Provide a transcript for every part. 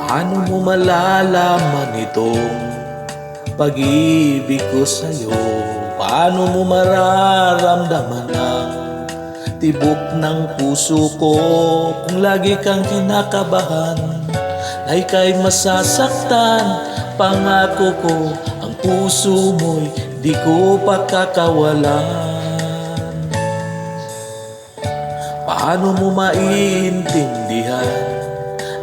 Paano mo malalaman itong pag-ibig ko sa'yo? Paano mo mararamdaman ang tibok ng puso ko? Kung lagi kang kinakabahan na ika'y masasaktan, pangako ko ang puso mo'y di ko pakakawalan. Paano mo maintindihan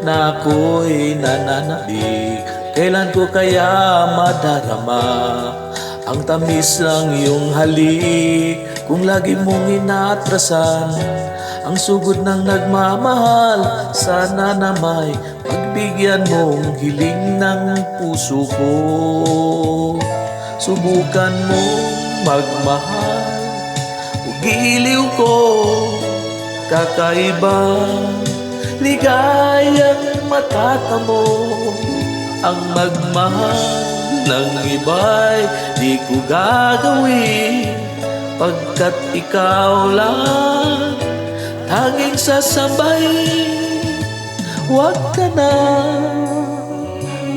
na ako'y nananabik? Kailan ko kaya madarama ang tamis ng iyong halik? Kung lagi mong inaatrasan ang sugod ng nagmamahal, sana na may pagbigyan mong hiling ng puso ko. Subukan mong magmahal, ugiliw ko, kakaibang ligayang matatamo. Ang magmahal ng iba'y di ko gagawin, pagkat ikaw lang tanging sasabay. Huwag ka na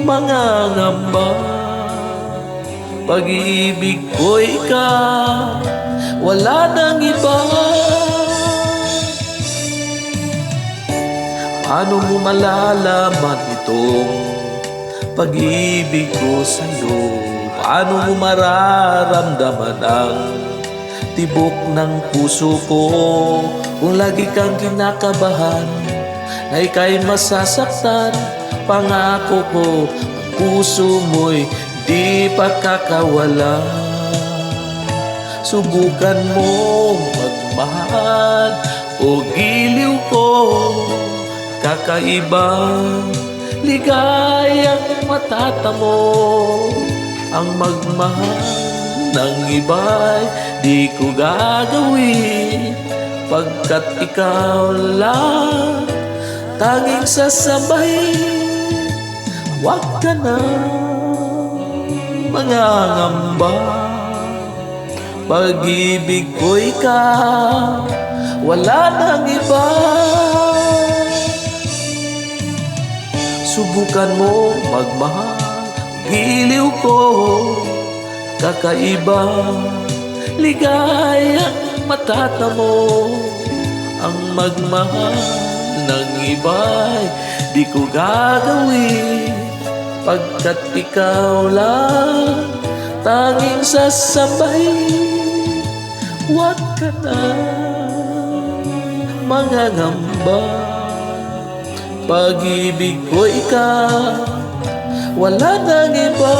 mangangamba, pag-ibig ko ikaw, wala nang iba. Paano mo malalaman itong pag-ibig ko sa'yo? Paano mo mararamdaman ang tibok ng puso ko? Kung lagi kang kinakabahan na ika'y masasaktan, pangako ko ang puso mo'y di pakakawalan. Subukan mong magmahal o giliw ko, kakaibang ligayang matatamo. Ang magmahal ng iba'y di ko gagawin, pagkat ikaw lang tanging sasabay. Huwag ka na mangangamba, pag-ibig ko ikaw, wala nang iba. Subukan mo magmahal, giliw ko, kakaiba, ligayang matatamo. Ang magmahal ng iba'y di ko gagawin, pagkat ikaw lang tanging sasabay. Huwag ka na mangangamba, pag-ibig ko ikaw, wala nang iba.